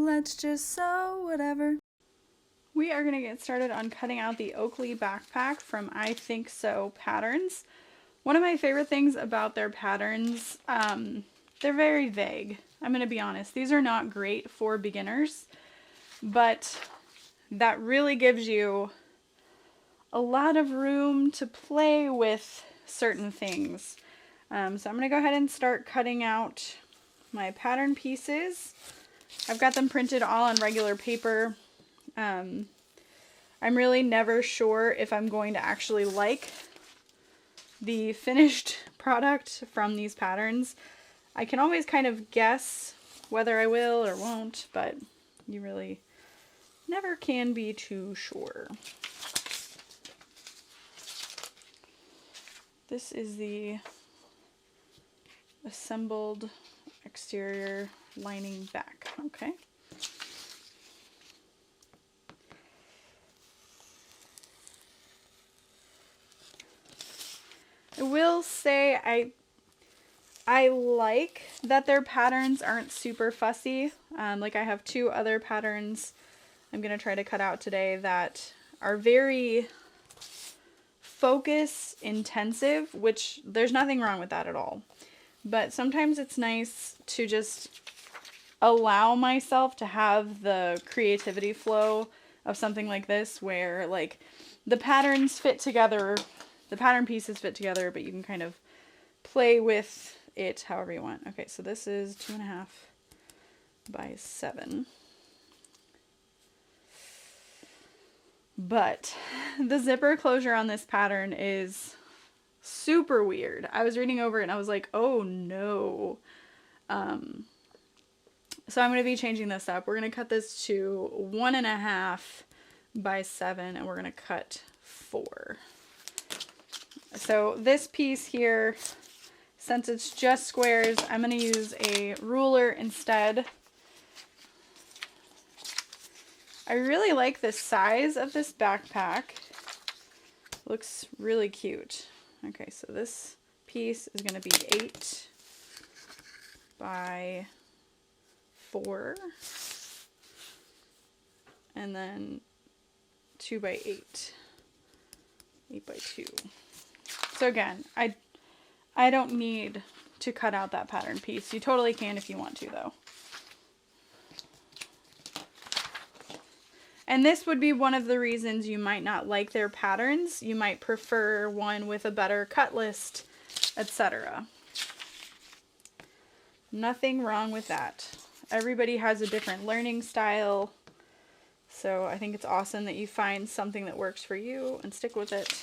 let's just sew whatever. We are going to get started on cutting out the Oakley backpack from iThinkSew patterns. One of my favorite things about their patterns, they're very vague. I'm going to be honest. These are not great for beginners, but that really gives you a lot of room to play with certain things. So I'm going to go ahead and start cutting out my pattern pieces. I've got them printed all on regular paper. I'm really never sure if I'm going to actually like the finished product from these patterns. I can always kind of guess whether I will or won't, but you really never can be too sure. This is the assembled exterior lining back, okay? I will say I like that their patterns aren't super fussy. Like I have two other patterns I'm going to try to cut out today that are very focus intensive, which there's nothing wrong with that at all. But sometimes it's nice to just allow myself to have the creativity flow of something like this where like the patterns fit together, the pattern pieces fit together, but you can kind of play with it however you want. Okay, so this is 2.5 by 7. But the zipper closure on this pattern is super weird. I was reading over it and I was like, oh no. So I'm going to be changing this up. We're going to cut this to 1.5 by 7 and we're going to cut 4. So this piece here, since it's just squares, I'm going to use a ruler instead. I really like the size of this backpack. Looks really cute. Okay, so this piece is going to be 8 by 4. And then 2 by 8. 8 by 2. So again, I don't need to cut out that pattern piece. You totally can if you want to, though. And this would be one of the reasons you might not like their patterns. You might prefer one with a better cut list, etc. Nothing wrong with that. Everybody has a different learning style. So I think it's awesome that you find something that works for you and stick with it.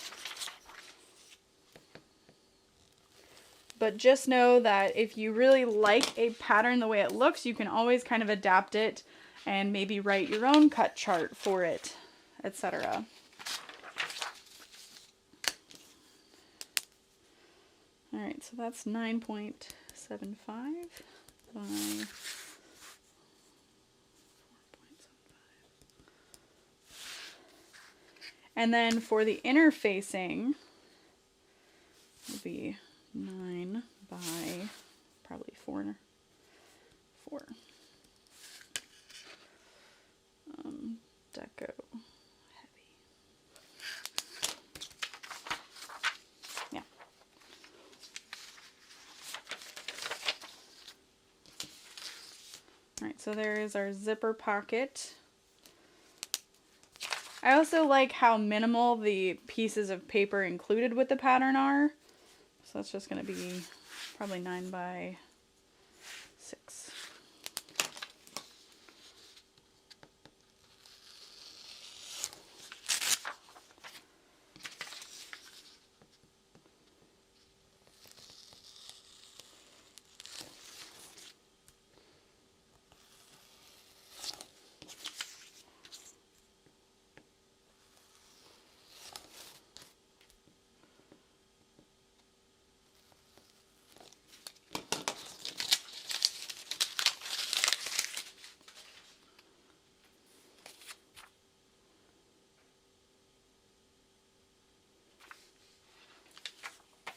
But just know that if you really like a pattern the way it looks, you can always kind of adapt it and maybe write your own cut chart for it, etc. Alright, so that's 9.75 by 4.75. And then for the interfacing, it'll be 9 by probably 4. Deco heavy. Yeah. Alright, so there is our zipper pocket. I also like how minimal the pieces of paper included with the pattern are. So that's just going to be probably 9 by 6.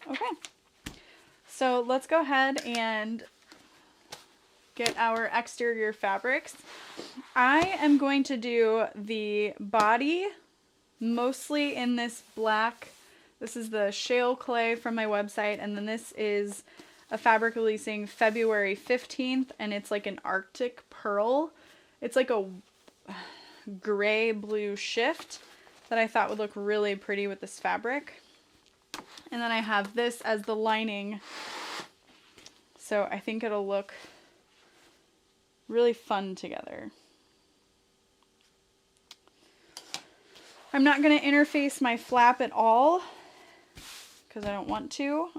Okay, so let's go ahead and get our exterior fabrics. I am going to do the body mostly in this black. This is the shale clay from my website, and then this is a fabric releasing February 15th, and it's like an Arctic pearl. It's like a gray blue shift that I thought would look really pretty with this fabric. And then I have this as the lining, so I think it'll look really fun together. I'm not going to interface my flap at all because I don't want to,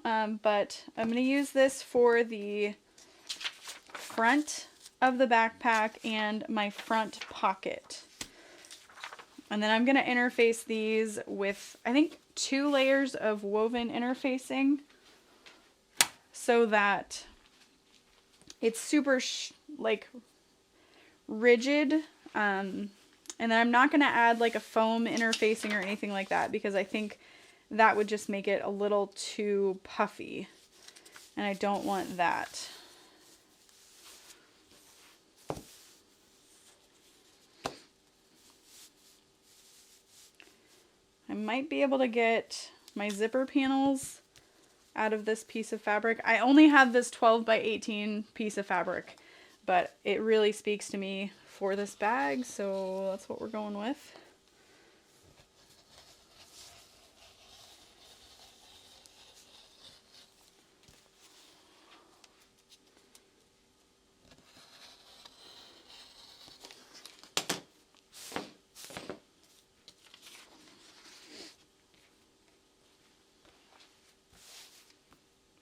but I'm going to use this for the front of the backpack and my front pocket. And then I'm going to interface these with, I think, 2 layers of woven interfacing so that it's super like rigid. And then I'm not going to add like a foam interfacing or anything like that because I think that would just make it a little too puffy. And I don't want that. I might be able to get my zipper panels out of this piece of fabric. I only have this 12 by 18 piece of fabric, but it really speaks to me for this bag, so that's what we're going with.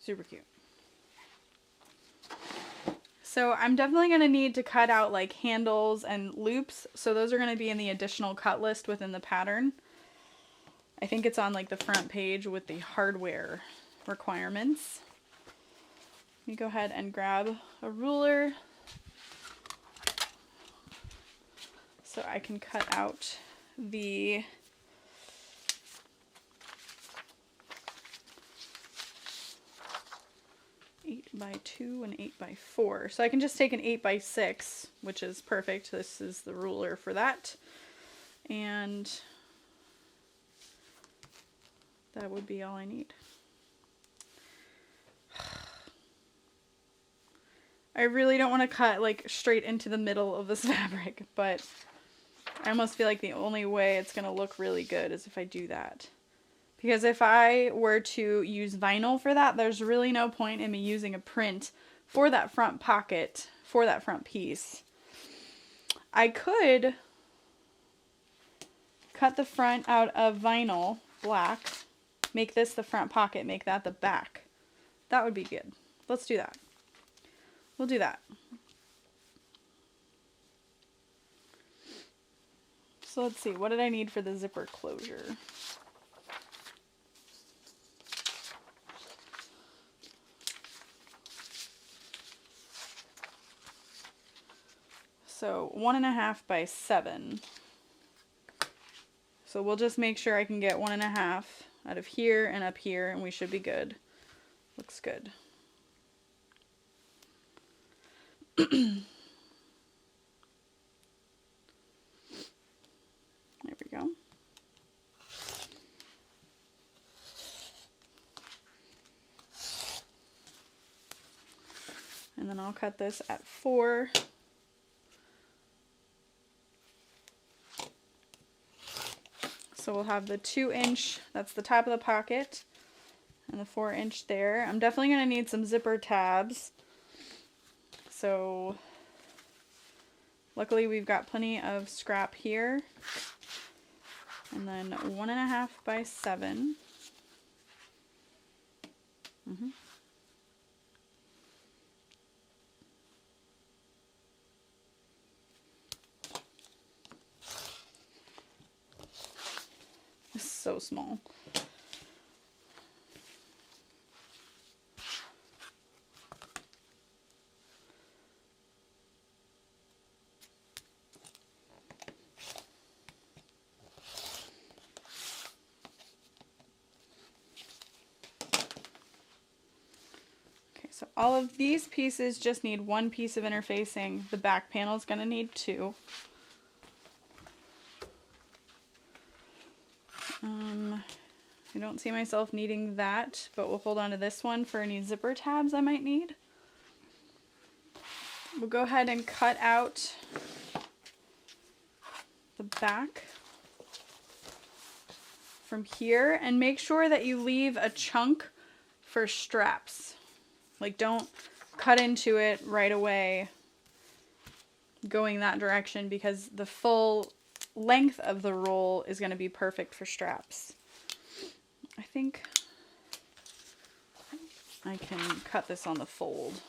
Super cute. So I'm definitely going to need to cut out like handles and loops. So those are going to be in the additional cut list within the pattern. I think it's on like the front page with the hardware requirements. Let me go ahead and grab a ruler so I can cut out the by 2 and 8 by 4. So I can just take an 8 by 6, which is perfect. This is the ruler for that. And that would be all I need. I really don't want to cut like straight into the middle of this fabric, but I almost feel like the only way it's going to look really good is if I do that. Because if I were to use vinyl for that, there's really no point in me using a print for that front pocket, for that front piece. I could cut the front out of vinyl black, make this the front pocket, make that the back. That would be good. Let's do that. We'll do that. So let's see, what did I need for the zipper closure? So 1.5 by 7. So we'll just make sure I can get 1.5 out of here and up here, and we should be good. Looks good. There we go. And then I'll cut this at 4. So we'll have the 2-inch, that's the top of the pocket, and the 4-inch there. I'm definitely going to need some zipper tabs. So luckily we've got plenty of scrap here. And then 1.5 by 7. It's so small. Okay, so all of these pieces just need one piece of interfacing. The back panel is going to need two. I don't see myself needing that, but we'll hold on to this one for any zipper tabs I might need. We'll go ahead and cut out the back from here and make sure that you leave a chunk for straps. Like, don't cut into it right away going that direction, because the full length of the roll is going to be perfect for straps. I think I can cut this on the fold.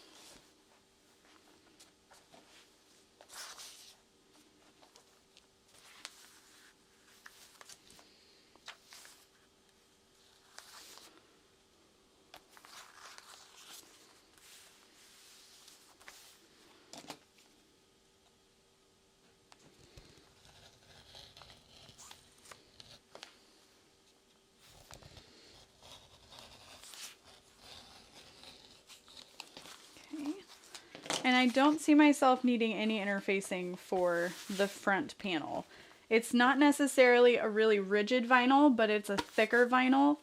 And I don't see myself needing any interfacing for the front panel. It's not necessarily a really rigid vinyl, but it's a thicker vinyl.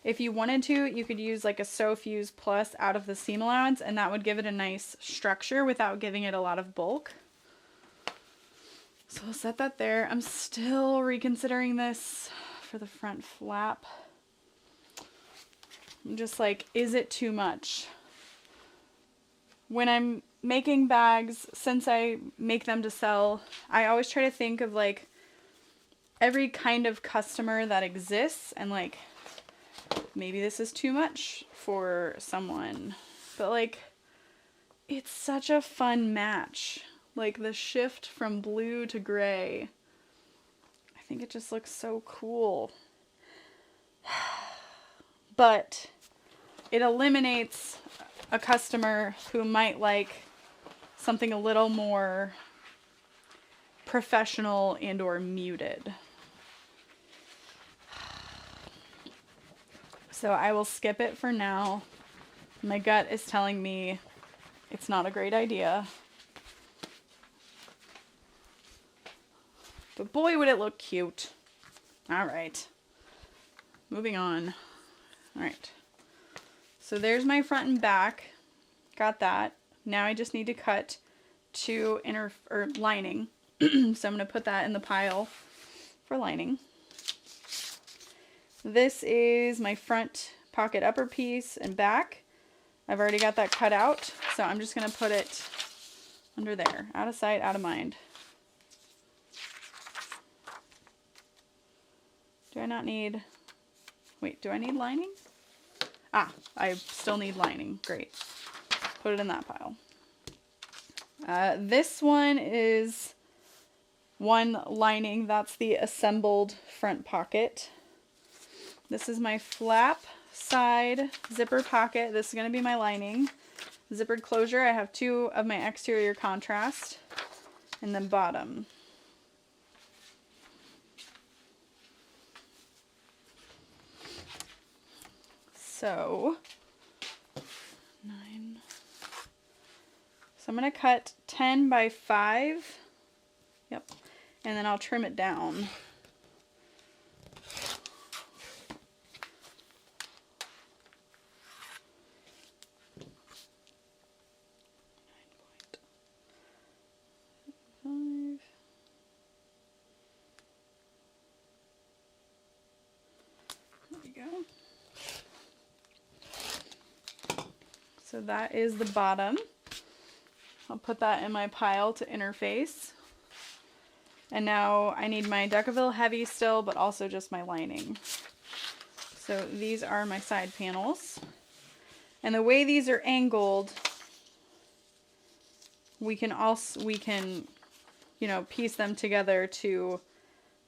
If you wanted to, you could use like a SewFuse Plus out of the seam allowance, and that would give it a nice structure without giving it a lot of bulk. So I'll set that there. I'm still reconsidering this for the front flap. I'm just like, is it too much? When I'm making bags, since I make them to sell, I always try to think of like every kind of customer that exists, and like maybe this is too much for someone, but like it's such a fun match. Like the shift from blue to gray, I think it just looks so cool. But it eliminates a customer who might like something a little more professional and or muted. So I will skip it for now. My gut is telling me it's not a great idea. But boy, would it look cute. All right. Moving on. All right. So there's my front and back. Got that. Now I just need to cut two lining. So I'm going to put that in the pile for lining. This is my front pocket upper piece and back. I've already got that cut out, so I'm just going to put it under there. Out of sight, out of mind. Do I not need... Wait, do I need lining? Ah, I still need lining. Great. Put it in that pile. This one is one lining. That's the assembled front pocket. This is my flap side zipper pocket. This is going to be my lining. Zippered closure. I have two of my exterior contrast. And then bottom. So, 9. So I'm going to cut 10 by 5. Yep. And then I'll trim it down. So that is the bottom. I'll put that in my pile to interface. And now I need my Decaville heavy still, but also just my lining. So these are my side panels. And the way these are angled, we can, you know, piece them together to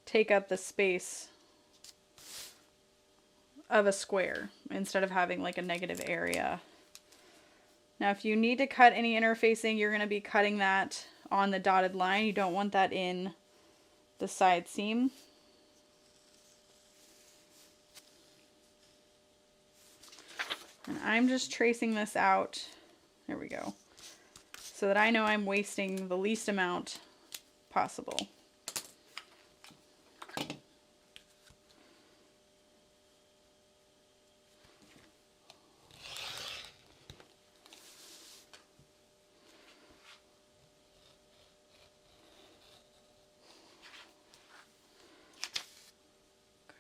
take up the space of a square instead of having like a negative area. Now, if you need to cut any interfacing, you're going to be cutting that on the dotted line. You don't want that in the side seam. And I'm just tracing this out There we go. So that I know I'm wasting the least amount possible.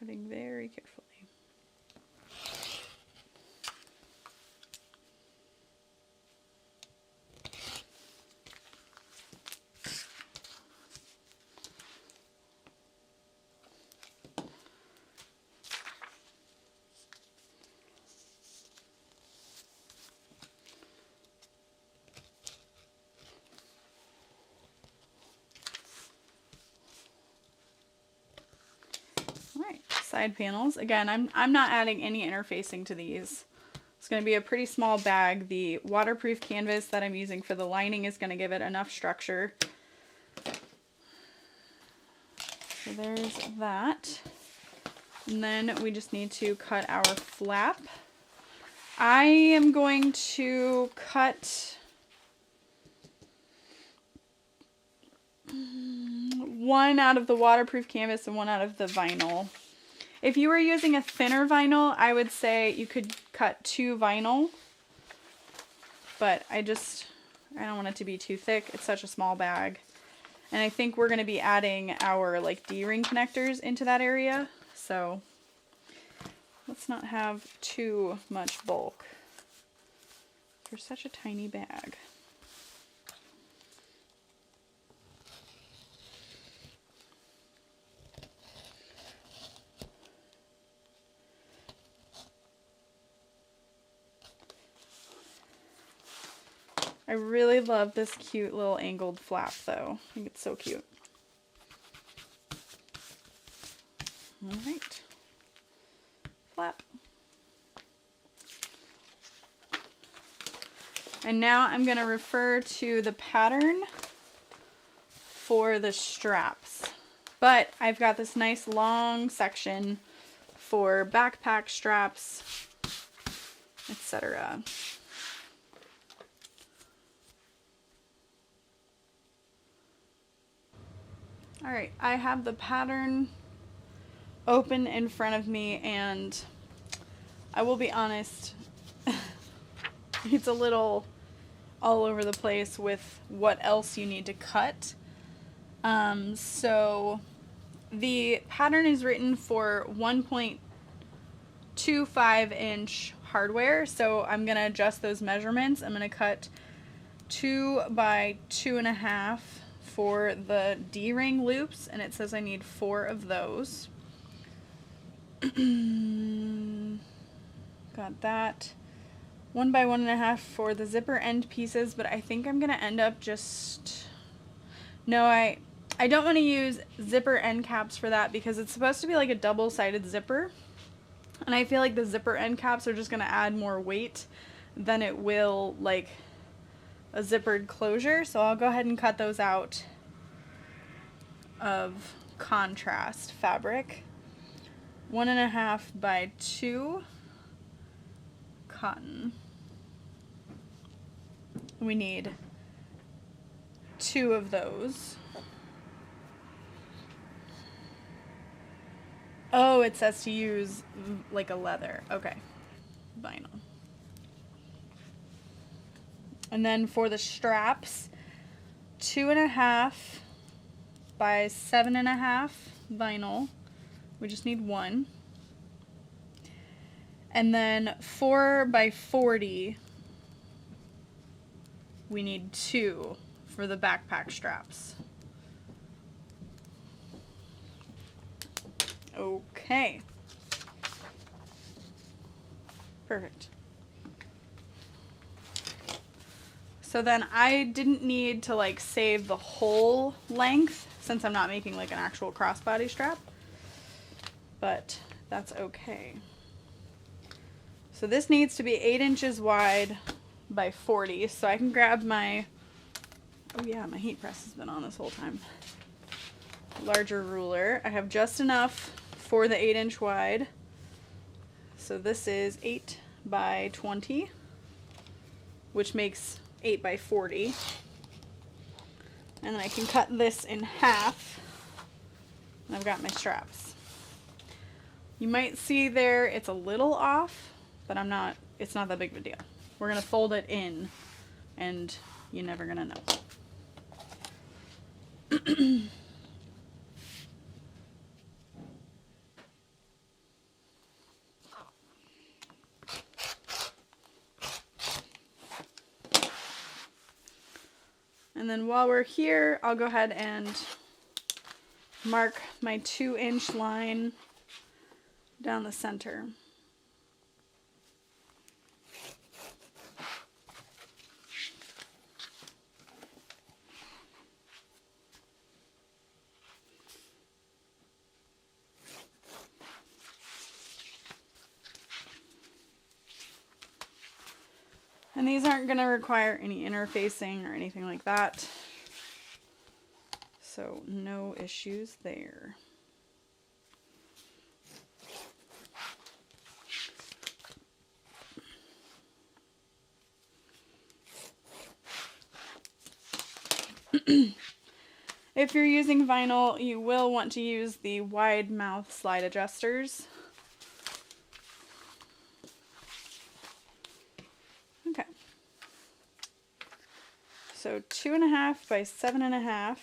Cutting very carefully. Alright, side panels. Again, I'm not adding any interfacing to these. It's going to be a pretty small bag. The waterproof canvas that I'm using for the lining is going to give it enough structure. So there's that. And then we just need to cut our flap. I am going to cut one out of the waterproof canvas and one out of the vinyl. If you were using a thinner vinyl, I would say you could cut 2 vinyl. But I don't want it to be too thick. It's such a small bag. And I think we're going to be adding our like D-ring connectors into that area. So let's not have too much bulk for such a tiny bag. I really love this cute little angled flap though. I think it's so cute. Alright. Flap. And now I'm going to refer to the pattern for the straps. But I've got this nice long section for backpack straps, etc. Alright, I have the pattern open in front of me, and I will be honest, it's a little all over the place with what else you need to cut. So the pattern is written for 1.25 inch hardware, so I'm going to adjust those measurements. I'm going to cut 2 by 2.5 for the D-ring loops, and it says I need 4 of those. Got that. 1 by 1.5 for the zipper end pieces, but I think I'm gonna end up just... No, I don't want to use zipper end caps for that because it's supposed to be like a double-sided zipper, and I feel like the zipper end caps are just gonna add more weight than it will like a zippered closure, so I'll go ahead and cut those out of contrast fabric. 1.5 by 2 cotton. We need 2 of those. Oh, it says to use like a leather. Okay, vinyl. And then for the straps, 2.5 by 7.5 vinyl. We just need 1. And then 4 by 40, we need 2 for the backpack straps. Okay. Perfect. So then I didn't need to like save the whole length since I'm not making like an actual crossbody strap, but that's okay. So this needs to be 8 inches wide by 40, so I can grab my, oh yeah, my heat press has been on this whole time, larger ruler. I have just enough for the 8-inch wide, so this is 8 by 20, which makes 8 by 40. And then I can cut this in half. And I've got my straps. You might see there it's a little off, but it's not that big of a deal. We're gonna fold it in and you're never gonna know. And then while we're here, I'll go ahead and mark my 2-inch line down the center. And these aren't going to require any interfacing or anything like that. So no issues there. If you're using vinyl, you will want to use the wide mouth slide adjusters. Okay. So 2.5 by 7.5.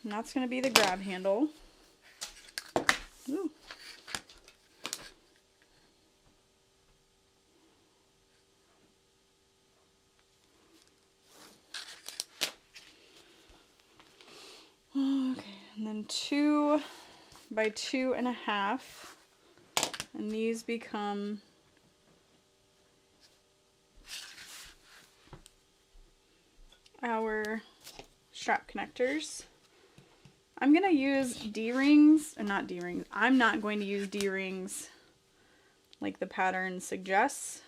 And that's going to be the grab handle. Ooh. Okay, and then 2 by 2.5, and these become our strap connectors. I'm going to use D-rings, and not D-rings, I'm not going to use D-rings like the pattern suggests.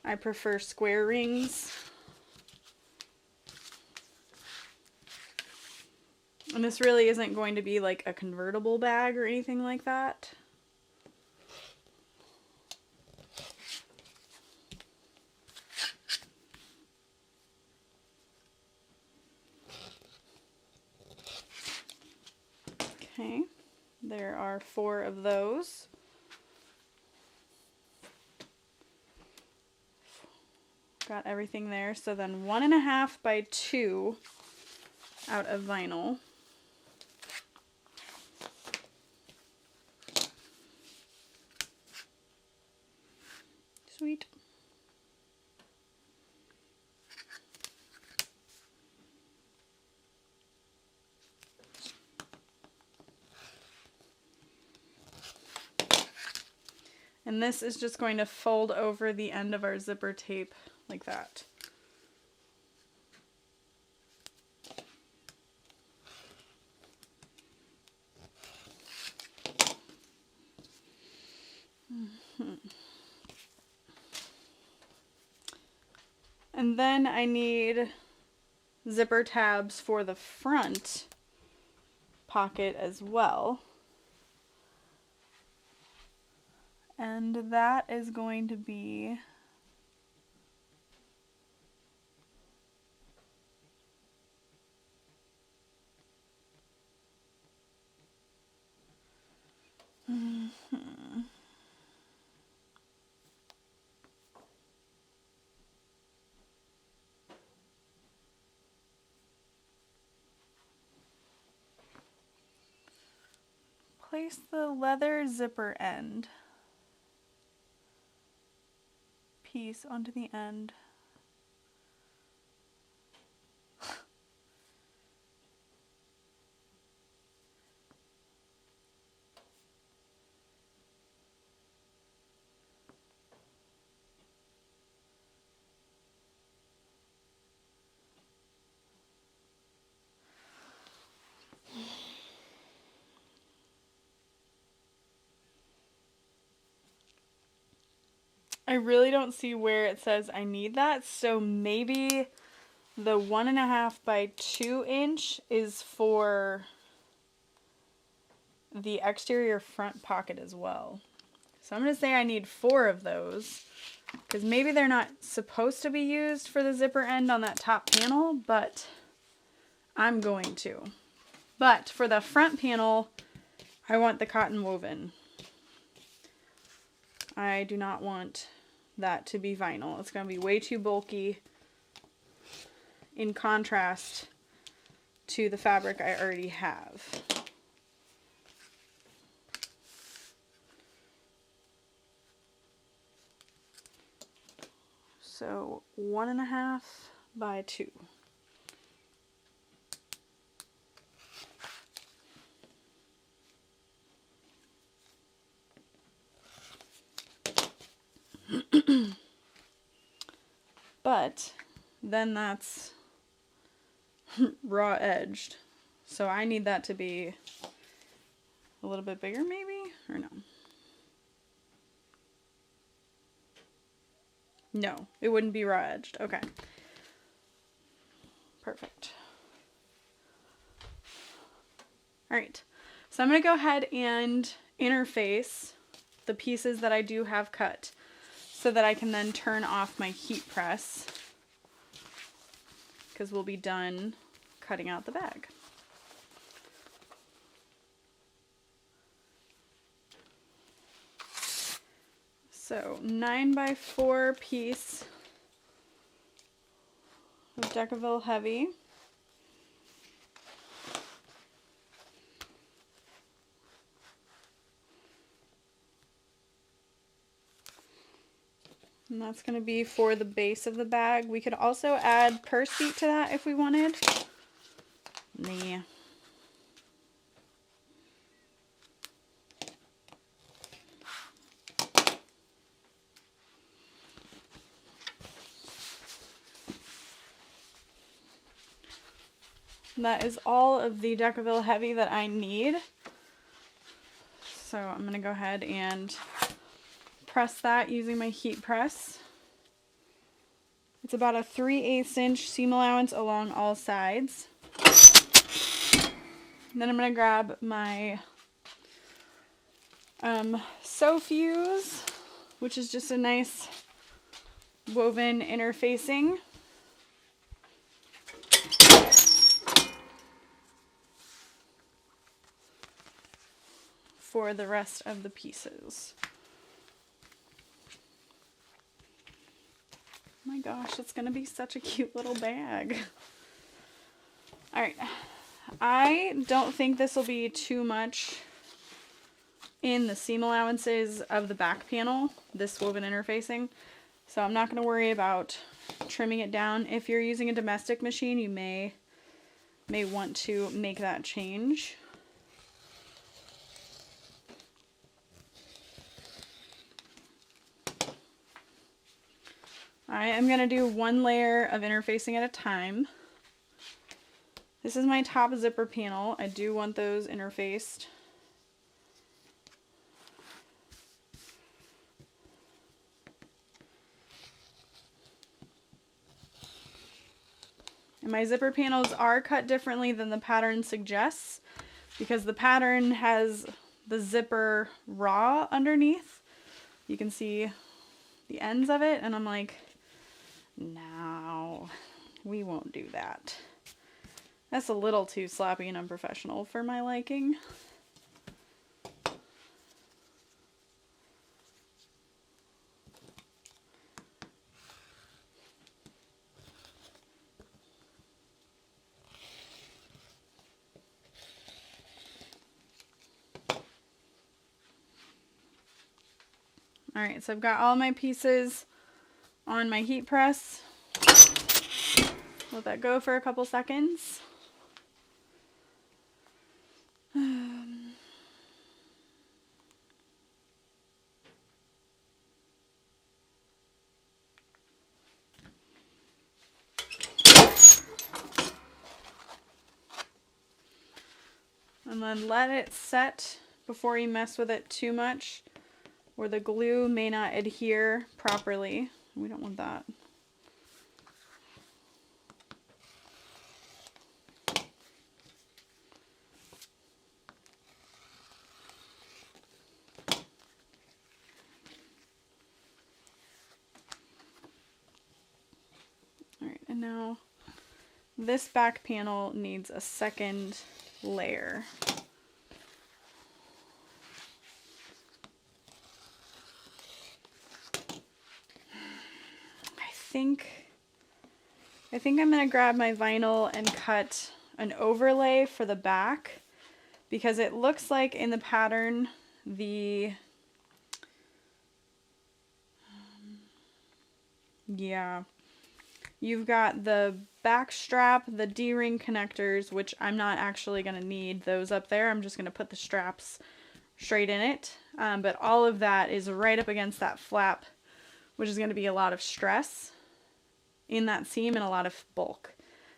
I prefer square rings. And this really isn't going to be like a convertible bag or anything like that. Okay, there are 4 of those. Got everything there. So then 1.5 by 2 out of vinyl. Sweet. And this is just going to fold over the end of our zipper tape like that. And then I need zipper tabs for the front pocket as well. And that is going to be place the leather zipper end piece onto the end. I really don't see where it says I need that, so maybe the 1.5 by 2 inch is for the exterior front pocket as well. So I'm going to say I need 4 of those, because maybe they're not supposed to be used for the zipper end on that top panel, but I'm going to. But for the front panel, I want the cotton woven. I do not want that to be vinyl. It's going to be way too bulky in contrast to the fabric I already have. So 1.5 by 2. But then that's raw edged. So I need that to be a little bit bigger maybe, or no? No, it wouldn't be raw edged. Okay. Perfect. All right. So I'm going to go ahead and interface the pieces that I do have cut so that I can then turn off my heat press, because we'll be done cutting out the bag. So 9 by 4 piece of Decaville Heavy. And that's going to be for the base of the bag. We could also add purse feet to that if we wanted. Nah. That is all of the Decaville Heavy that I need. So I'm going to go ahead and press that using my heat press. It's about a 3/8 inch seam allowance along all sides. And then I'm going to grab my Sew Fuse, which is just a nice woven interfacing. For the rest of the pieces. Oh my gosh, it's gonna be such a cute little bag. Alright, I don't think this will be too much in the seam allowances of the back panel, this woven interfacing, so I'm not going to worry about trimming it down. If you're using a domestic machine, you may want to make that change. I am going to do 1 layer of interfacing at a time. This is my top zipper panel. I do want those interfaced. And my zipper panels are cut differently than the pattern suggests, because the pattern has the zipper raw underneath. You can see the ends of it, and I'm like, no, we won't do that. That's a little too sloppy and unprofessional for my liking. Alright, so I've got all my pieces on my heat press. Let that go for a couple seconds. And then let it set before you mess with it too much, or the glue may not adhere properly. We don't want that. And now this back panel needs a second layer. I think I'm going to grab my vinyl and cut an overlay for the back, because it looks like in the pattern you've got the back strap, the D-ring connectors, which I'm not actually going to need those up there. I'm just going to put the straps straight in it. But all of that is right up against that flap, which is going to be a lot of stress in that seam and a lot of bulk.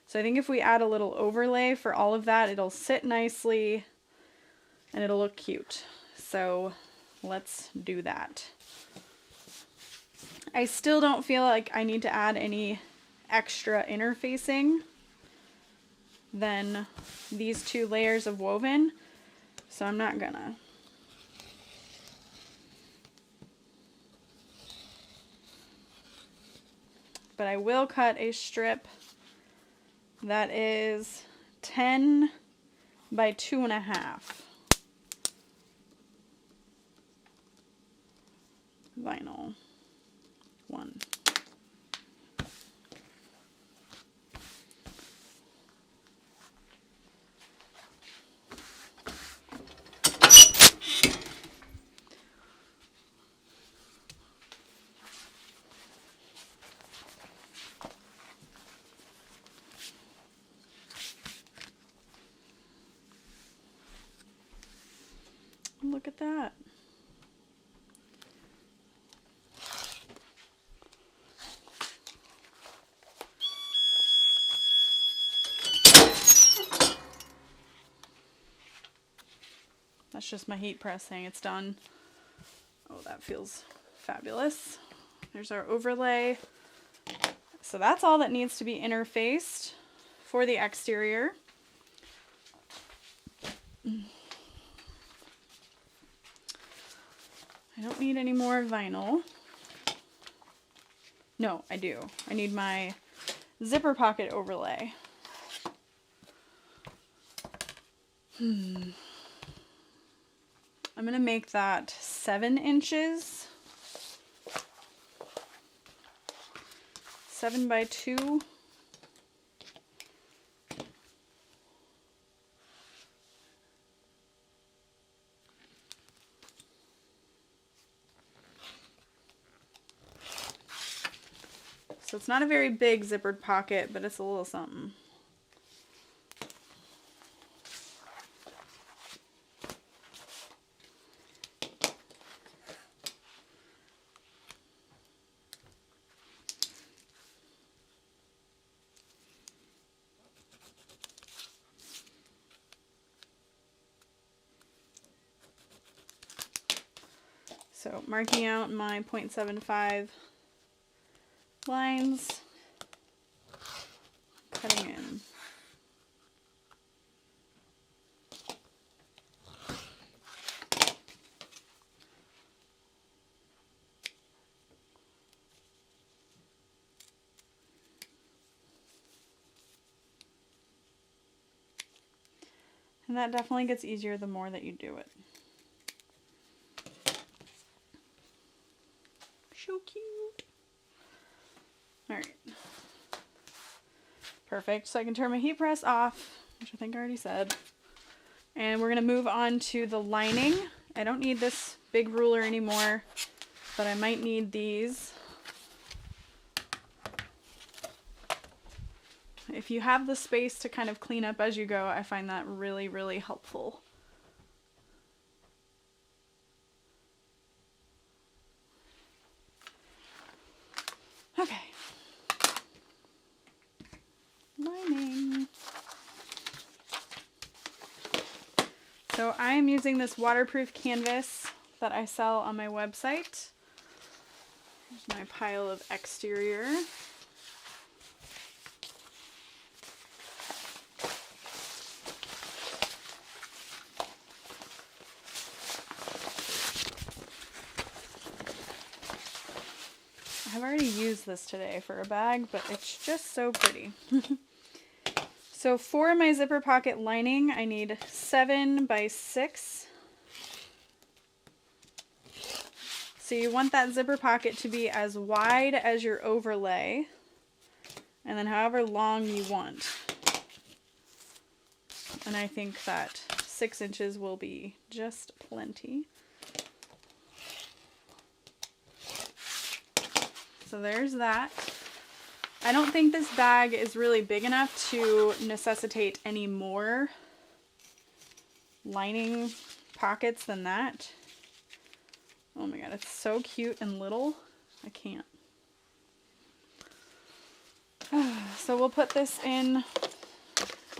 So I think if we add a little overlay for all of that, it'll sit nicely and it'll look cute. So let's do that. I still don't feel like I need to add any extra interfacing than these 2 layers of woven, so I'm not gonna. But I will cut a strip that is 10 by 2.5 vinyl. 1. Look at that. That's just my heat press saying it's done. Oh, that feels fabulous. There's our overlay. So that's all that needs to be interfaced for the exterior. I don't need any more vinyl. No, I do. I need my zipper pocket overlay. I'm going to make that 7 inches. 7 by 2. So it's not a very big zippered pocket, but it's a little something. So marking out my 0.75 lines, cutting in. And that definitely gets easier the more that you do it. So cute. Alright. Perfect. So I can turn my heat press off, which I think I already said. And we're going to move on to the lining. I don't need this big ruler anymore, but I might need these. If you have the space to kind of clean up as you go, I find that really, really helpful. Okay. Lining. So I am using this waterproof canvas that I sell on my website. Here's my pile of exterior. I've already used use this today for a bag, but it's just so pretty. So for my zipper pocket lining, I need 7 by 6. So you want that zipper pocket to be as wide as your overlay, and then however long you want. And I think that 6 inches will be just plenty. So there's that. I don't think this bag is really big enough to necessitate any more lining pockets than that. Oh my god, it's so cute and little. I can't. So we'll put this in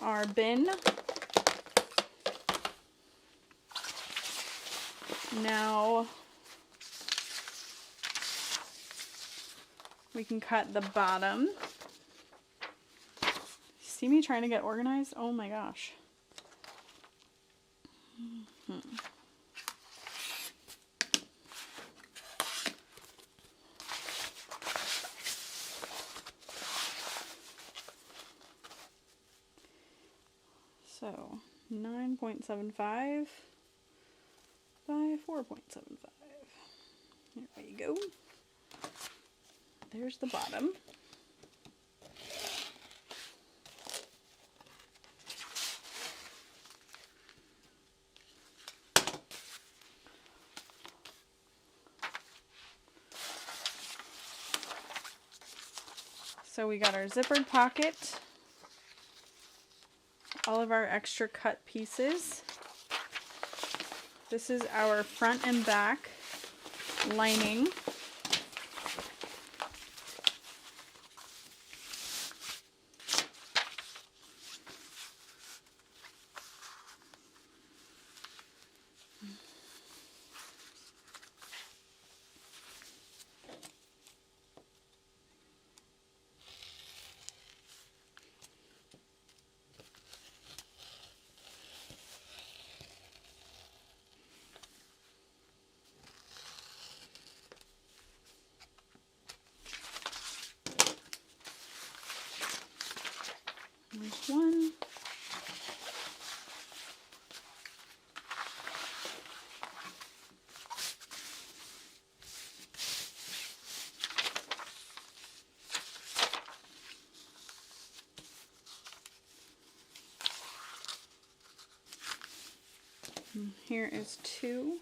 our bin. Now we can cut the bottom. See me trying to get organized? Oh my gosh. So 9.75 by 4.75. There you go. There's the bottom. So we got our zippered pocket, all of our extra cut pieces. This is our front and back lining. There's one. And here is 2.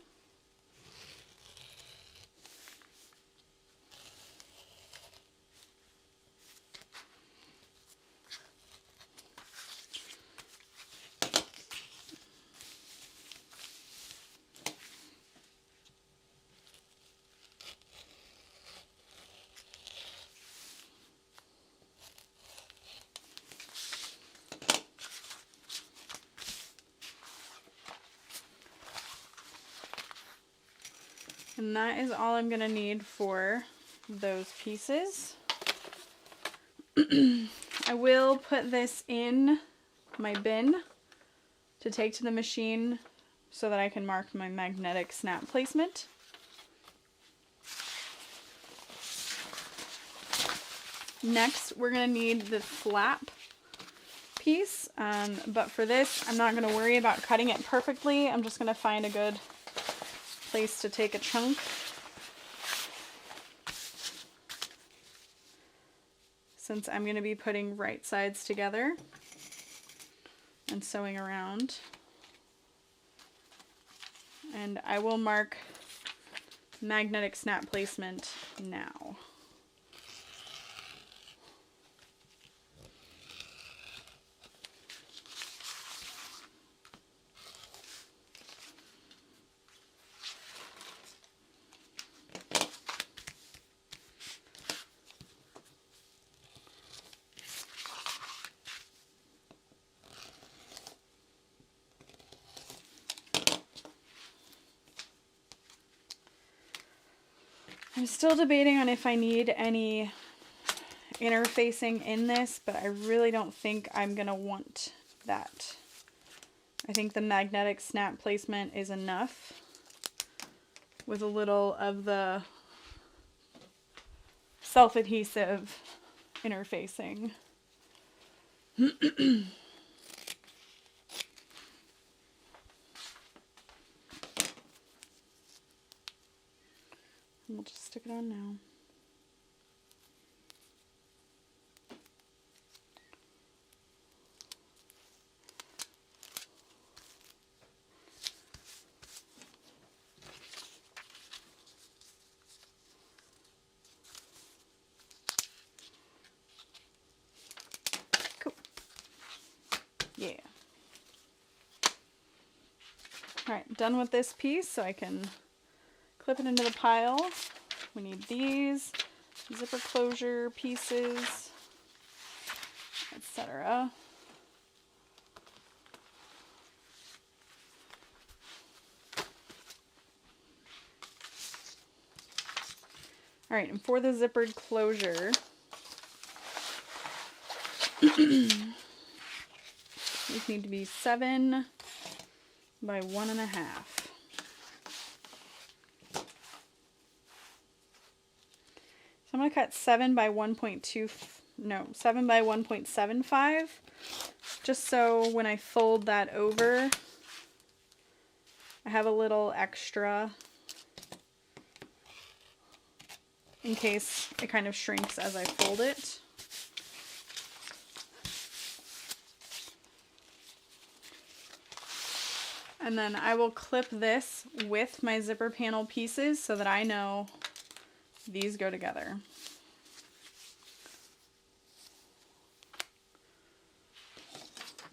And that is all I'm going to need for those pieces. I will put this in my bin to take to the machine so that I can mark my magnetic snap placement. Next, we're going to need the flap piece, but for this, I'm not going to worry about cutting it perfectly. I'm just going to find a good place to take a chunk. Since I'm going to be putting right sides together and sewing around. And I will mark magnetic snap placement now. I'm still debating on if I need any interfacing in this, but I really don't think I'm going to want that. I think the magnetic snap placement is enough with a little of the self-adhesive interfacing. And we'll just stick it on now. Cool. Yeah. Alright, done with this piece, so I can clip it into the pile. We need these zipper closure pieces, etc. Alright, and for the zippered closure, these need to be 7 by 1.5. So I'm going to cut 7 by 7 by 1.75, just so when I fold that over, I have a little extra in case it kind of shrinks as I fold it. And then I will clip this with my zipper panel pieces so that I know these go together.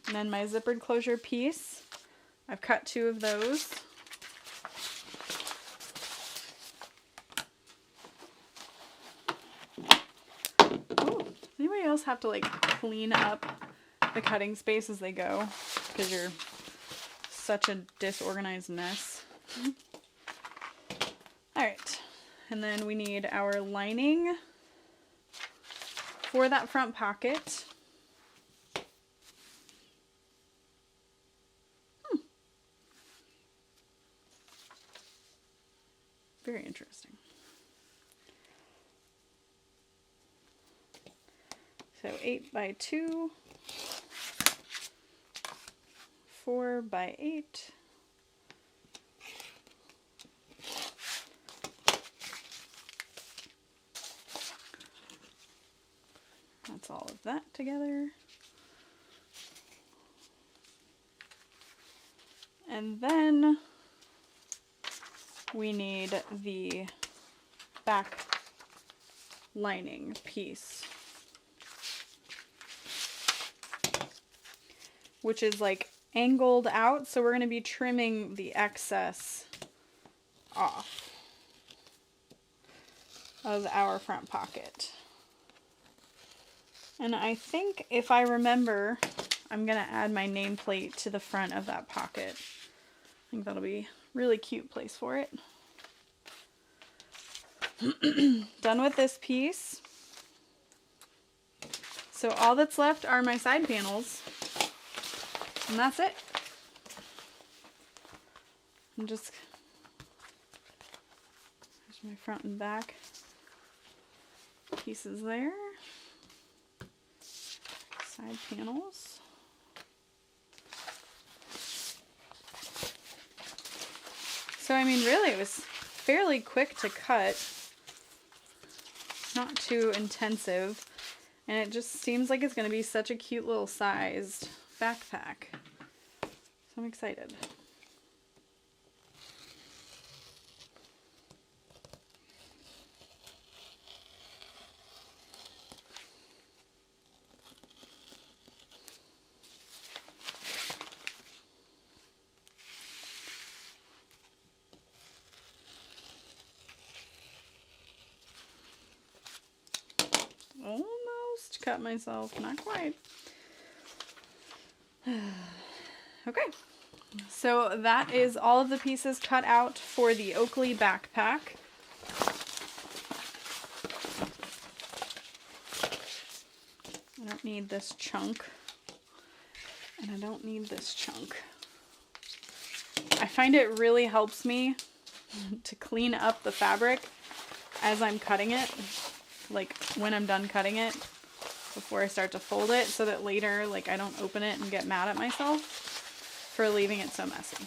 And then my zippered closure piece, I've cut 2 of those. Ooh, does anybody else have to like clean up the cutting space as they go? Because you're such a disorganized mess. Alright, and then we need our lining for that front pocket. Very interesting. So 8 by 2. 4 by 8. That's all of that together. And then we need the back lining piece, which is like angled out, so we're going to be trimming the excess off of our front pocket. And I think, if I remember, I'm going to add my nameplate to the front of that pocket. I think that'll be a really cute place for it. Done with this piece. So all that's left are my side panels. And that's it. And just, there's my front and back pieces there. Side panels. So I mean, really it was fairly quick to cut. Not too intensive. And it just seems like it's going to be such a cute little sized backpack. So I'm excited. Almost cut myself, not quite. Okay, so that is all of the pieces cut out for the Oakley backpack. I don't need this chunk, and I don't need this chunk. I find it really helps me to clean up the fabric as I'm cutting it. like when I'm done cutting it before I start to fold it, so that later like I don't open it and get mad at myself for leaving it so messy.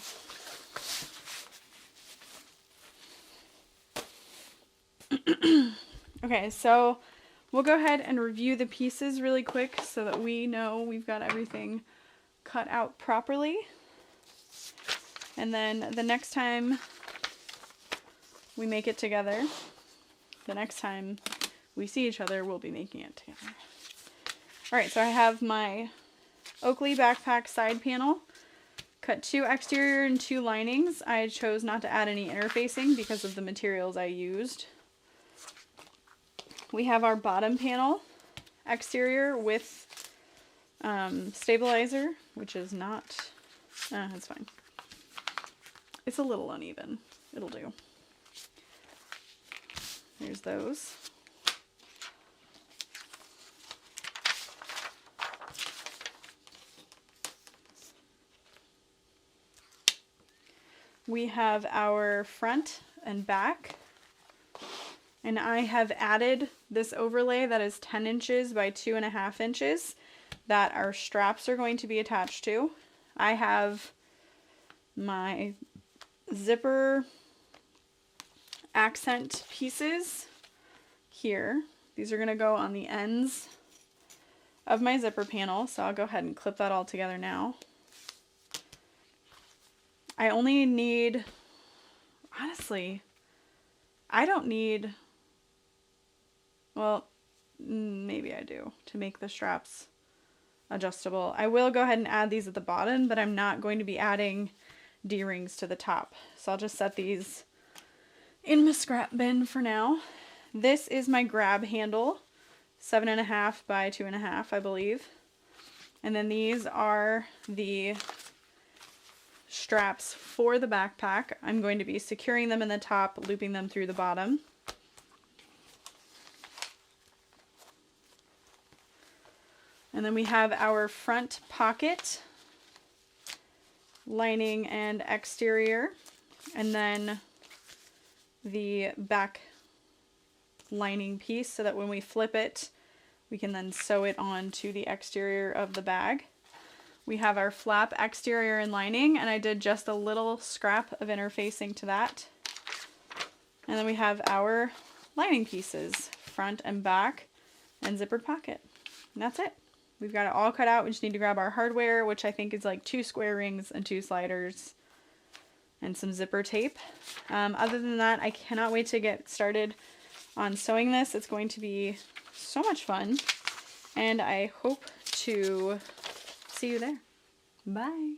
Okay, so we'll go ahead and review the pieces really quick so that we know we've got everything cut out properly. And then the next time we make it together, the next time we see each other, we'll be making it together. Alright, so I have my Oakley backpack side panel. Cut 2 exterior and 2 linings. I chose not to add any interfacing because of the materials I used. We have our bottom panel, exterior with stabilizer, which is not, it's fine. It's a little uneven. It'll do. There's those. We have our front and back. And I have added this overlay that is 10 inches by 2.5 inches that our straps are going to be attached to. I have my zipper accent pieces here. These are going to go on the ends of my zipper panel, so I'll go ahead and clip that all together now. I only need, honestly, I don't need, well, maybe I do, to make the straps adjustable. I will go ahead and add these at the bottom, but I'm not going to be adding D-rings to the top. So I'll just set these in my scrap bin for now. This is my grab handle, 7.5 by 2.5, I believe. And then these are the straps for the backpack. I'm going to be securing them in the top, looping them through the bottom. And then we have our front pocket, lining and exterior, and then the back lining piece so that when we flip it, we can then sew it onto the exterior of the bag. We have our flap exterior and lining, and I did just a little scrap of interfacing to that. And then we have our lining pieces, front and back, and zippered pocket. And that's it. We've got it all cut out. We just need to grab our hardware, which I think is like 2 square rings and 2 sliders and some zipper tape. Other than that, I cannot wait to get started on sewing this. It's going to be so much fun, and I hope to see you there. Bye.